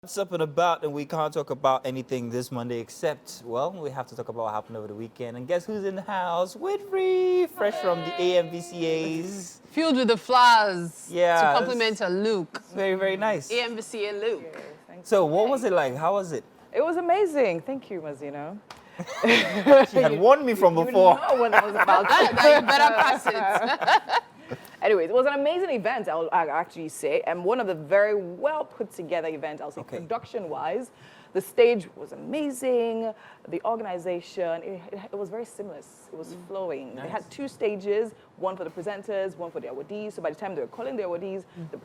What's up and about, and we can't talk about anything this Monday except, well, we have to talk about what happened over the weekend. And guess who's in the house? Winfrey, fresh from the AMVCAs. Filled with the flowers Yeah, to complement her look. Very, very nice. AMVCA look. So what was it like? How was it? It was amazing. Thank you, Mazino. She had warned me from before. You know what I was about to You better pass it. Anyways, it was an amazing event, I'll actually say, and one of the very well put together events, I'll say, production-wise. The stage was amazing, the organization, it was very seamless, it was flowing. Nice. They had two stages, one for the presenters, one for the awardees, so by the time they were calling the awardees, the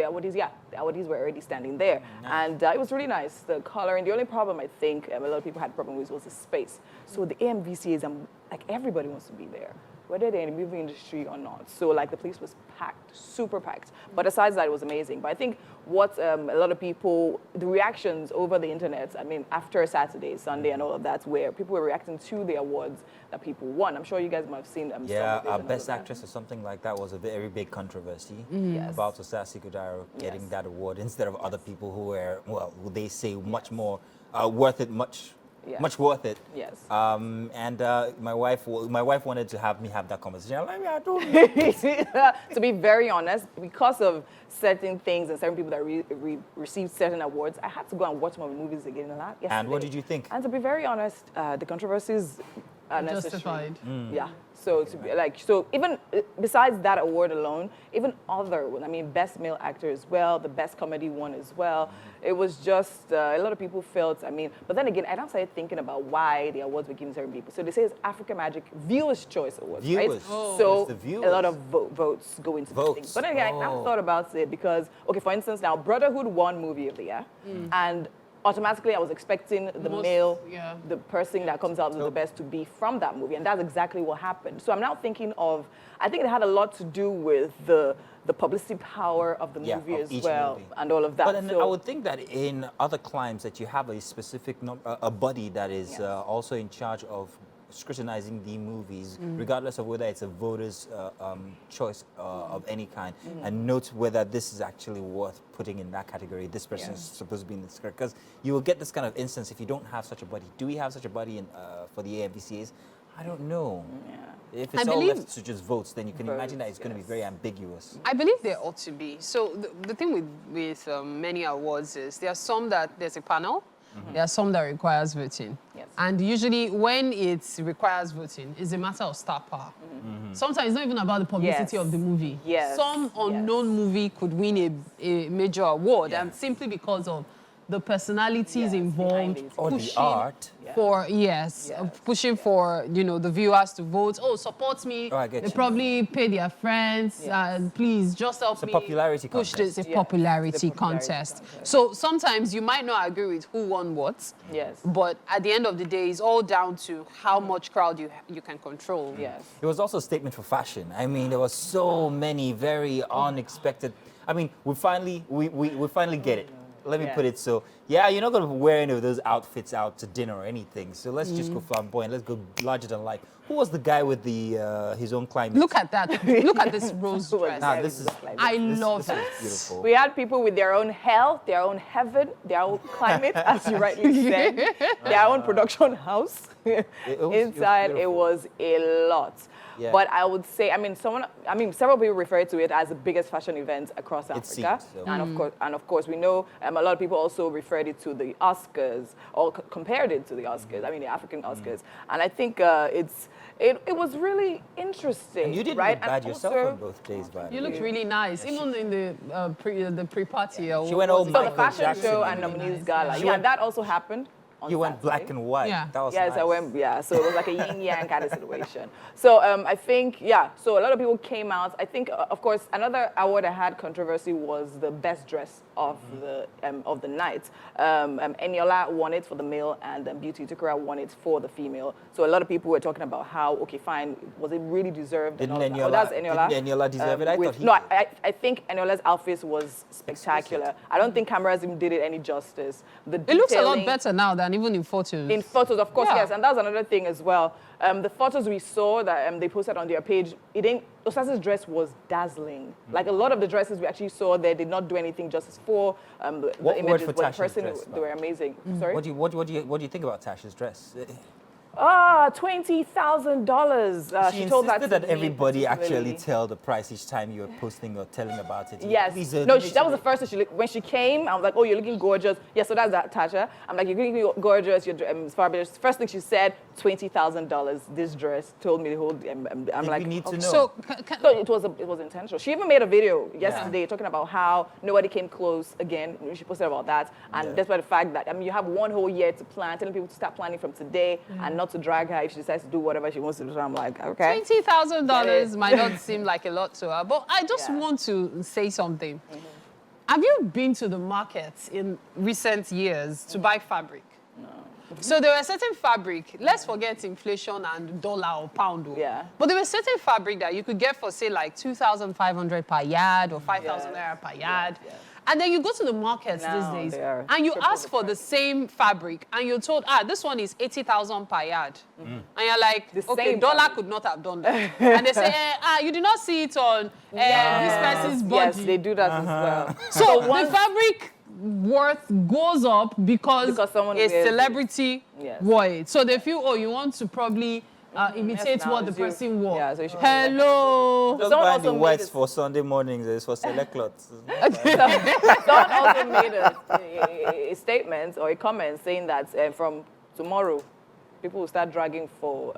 awardees were already standing there. Nice. And it was really nice, the coloring. The only problem I think a lot of people had a problem with was the space. So the AMVCAs, like everybody wants to be there, whether they're in the movie industry or not. So like the place was packed, super packed. But aside that, it was amazing. But I think what a lot of people, the reactions over the internet, I mean, after Saturday, Sunday and all of that, where people were reacting to the awards that people won. I'm sure you guys might have seen them. Yeah, our Best Actress or something like that was a very big controversy about Osasi Kudaro getting that award instead of other people who were, well, they say much more worth it, much worth it. Yes. And my wife wanted to have me have that conversation. I'm like, yeah, I don't know. To be very honest, because of certain things and certain people that received certain awards, I had to go and watch my movies again yesterday. And what did you think? And to be very honest, the controversies are necessary. Justified. Yeah. So to be like, so even besides that award alone, even other, I mean, best male actor as well, the best comedy one as well. It was just a lot of people felt. I mean, but then again, I now started thinking about why the awards were given to certain people. So they say it's African Magic Viewers' Choice Awards, right? Oh. So a lot of votes go into the thing. But then again, I now thought about it because, okay, for instance, now Brotherhood won Movie of the Year, and automatically I was expecting the person that comes out with the best to be from that movie, and that's exactly what happened. So I'm now thinking of, I think it had a lot to do with the publicity power of the movie as well, and all of that. But I would think that in other climes that you have a specific a body that is also in charge of scrutinizing the movies, regardless of whether it's a voter's choice of any kind, and note whether this is actually worth putting in that category. This person is supposed to be in this category, because you will get this kind of instance if you don't have such a body. Do we have such a body in, for the AMVCAs? I don't know. Yeah. If it's all left to just votes, then you can imagine that it's going to be very ambiguous. I believe there ought to be. So the thing with many awards is there are some that there's a panel. There are some that requires voting. Yes. And usually when it requires voting, it's a matter of star power. Sometimes it's not even about the publicity of the movie. Some unknown movie could win a major award, and simply because of the personalities involved, or the art. For pushing for the viewers to vote. Oh, support me. Oh, I get they you. Probably pay their friends and please just help me popularity push contest. this. It's a popularity contest. So sometimes you might not agree with who won what. Yes. But at the end of the day, it's all down to how much crowd you can control. Yes. It was also a statement for fashion. I mean, there were so many very unexpected. I mean, we finally get it. Let me put it so. Yeah, you're not going to wear any of those outfits out to dinner or anything. So let's just go flamboyant. Let's go larger than life. Who was the guy with the his own climate? Look at that. Look at this rose dress. I love it. Beautiful. We had people with their own hell, their own heaven, their own climate, as you rightly said, their own production house. Inside, it was a lot. Yeah. But I would say, several people refer to it as the biggest fashion event across Africa. Seems, so. And of course, we know a lot of people also referred it to the Oscars, or compared it to the Oscars. I mean, the African Oscars. And I think it was really interesting. And you didn't look bad yourself on both days, by the way. You looked really nice, even in the pre-party. She went all the fashion show and nominees gala. Yeah, that also happened. You went black and white. Yeah. That was yes, nice. I went. Yeah, so it was like a yin-yang kind of situation. So I think, so a lot of people came out. I think, of course, another award that had controversy was the best dress of the night. Eniola won it for the male, and Beauty Tukura won it for the female. So a lot of people were talking about how, okay, fine, was it really deserved? Didn't Eniola deserve it? I think Eniola's outfit was spectacular. I don't think cameras even did it any justice. It looks a lot better now than and even in photos. In photos, of course, Yeah. yes. And that's another thing as well. The photos we saw that they posted on their page, Osase's dress was dazzling. Like a lot of the dresses we actually saw there did not do anything justice for the What word images. for But in Tasha's person, dress, they were amazing. Sorry? What do you think about Tasha's dress? $20,000. She told insisted that to me everybody actually particularly. tell the price each time you were posting or telling about it. Yes. Please, No, that was the first thing when she came. I was like, oh, you're looking gorgeous. Yeah, so that's that, Tasha. I'm like, you're looking gorgeous. You're fabulous. First thing she said, $20,000. This dress told me the whole. I'm like, we need to okay. know. So, So it was intentional. She even made a video yesterday talking about how nobody came close again. She posted about that, and despite the fact that you have one whole year to plan, telling people to start planning from today and not to drag her if she decides to do whatever she wants to do. So I'm like, okay. $20,000 might not seem like a lot to her, but I just want to say something. Have you been to the market in recent years to buy fabric? No. So there were certain fabric, let's forget inflation and dollar or pound. Yeah. But there were certain fabric that you could get for, say, like 2,500 per yard or 5,000 naira per yard. Yes. And then you go to the markets Now these days they are and you triple ask the for the price. same fabric and you're told, this one is 80,000 per yard. And you're like, The okay, same dollar fabric. could not have done that. And they say, you did not see it on this person's body. Yes, they do that as well. So the fabric worth goes up because someone a wears it. celebrity Yes. wore it. So they feel, you want to probably imitate Yes, now what the it's you. person wore. Yeah, so you should- Hello. Just Someone buying the also made whites it- for Sunday mornings. It's for select cloths. Someone also made a statement or a comment saying that from tomorrow, people will start dragging for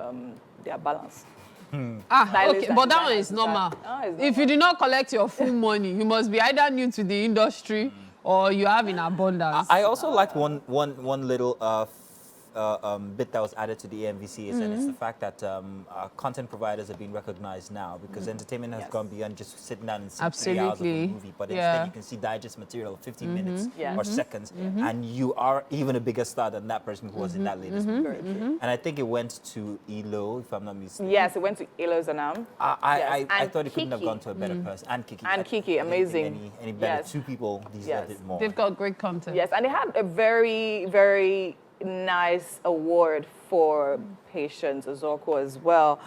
their balance. Stylists Okay, and but that one designers is will normal. start- it's If you did not collect your full money, you must be either new to the industry or you have in abundance. I also like one little bit that was added to the AMVCAs, and it's the fact that content providers are being recognized now because entertainment has gone beyond just sitting down and seeing 3 hours of a Absolutely. movie, but Yeah. instead you can see digest material of 15 minutes Yeah. or seconds, and you are even a bigger star than that person who was in that latest movie. Very true. And I think it went to ELO, if I'm not mistaken. Yes, it went to Ilos Anam. I And thought it couldn't have Kiki. gone to a better person. And Kiki. And I Kiki, didn't think amazing. Any better. Yes. 2 people deserved Yes. it more. They've got great content. Yes, and they had a very, very nice award for Patience Ozokwor as well.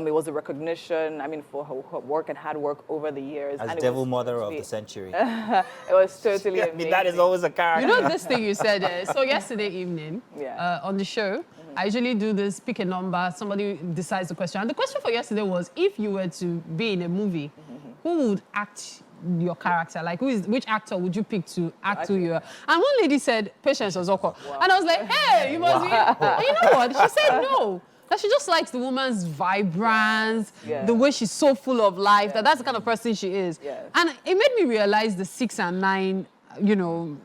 It was a recognition, for her work and hard work over the years. As and it Devil was Mother of totally- the Century. It was totally amazing. that is always a character. You know this thing you said, so yesterday evening on the show, I usually do this, pick a number, somebody decides the question. And the question for yesterday was, if you were to be in a movie, who would act your character? Like, which actor would you pick to act who you are? And one lady said, Patience Ozokwor. And I was like, hey, you must be. And you know what? She said no. That she just likes the woman's vibrance, the way she's so full of life, that's the kind of person she is. Yes. And it made me realize the 6 and 9,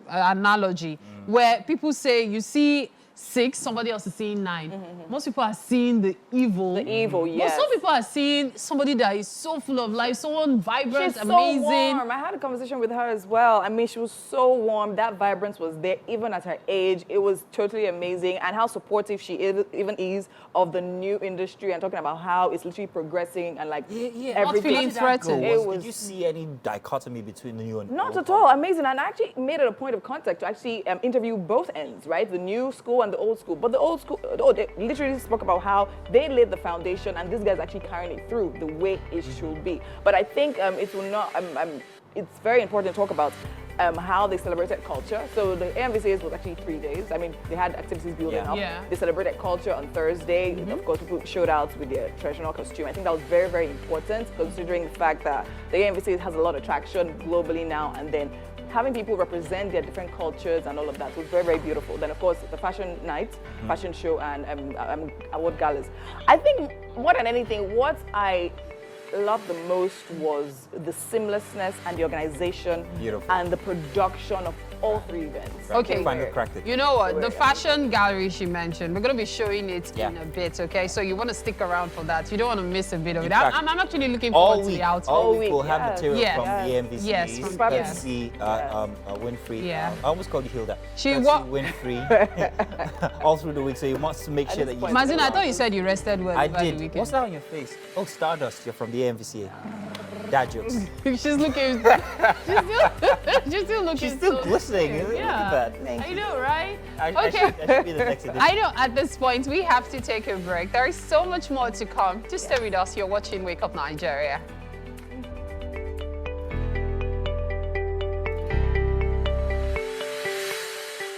analogy, where people say, you see 6, somebody else is seeing 9. Most people are seeing the evil. The evil, yes. But some people are seeing somebody that is so full of life, someone vibrant, She's amazing. so warm. I had a conversation with her as well. She was so warm. That vibrance was there, even at her age. It was totally amazing, and how supportive she even is of the new industry, and talking about how it's literally progressing and Not everything. feeling threatened. Did you see any dichotomy between you and Not old at all. Amazing. And I actually made it a point of contact to actually interview both ends, right? The new school and the old school. But the old school, they literally spoke about how they laid the foundation and this guy's actually carrying it through the way it should be. But I think it will not, it's very important to talk about how they celebrated culture. So the AMVCAs was actually 3 days. They had activities building up. Yeah. They celebrated culture on Thursday. Of course, people showed out with their traditional costume. I think that was very, very important, considering the fact that the AMVCAs has a lot of traction globally now, and then having people represent their different cultures and all of that was very, very beautiful. Then, of course, the fashion night, fashion show, and award galas. I think more than anything, what I loved the most was the seamlessness and the organization and the production of all 3 events. Okay. Finally cracked it. You know what? The fashion gallery she mentioned, we're going to be showing it in a bit, okay? So you want to stick around for that. You don't want to miss a bit of it. I'm actually looking forward to the outing. All week we'll week, have yeah. material Yes. from the AMVCAs. Yes, from- Let's yes. see Winfrey. Yeah. I almost called you Hilda. She Let's wa- see Winfrey all through the week, so you must make sure that you... Mazin, I thought you said you rested well I over the did. weekend. What's that on your face? Oh, Stardust. You're from the AMVCA. Dad jokes. She's looking. She's still looking. She's still so glistening. cute. Look at that. Thank I you. know, right? I should be the next edition. I know. At this point, we have to take a break. There is so much more to come. Just stay with us. You're watching Wake Up Nigeria.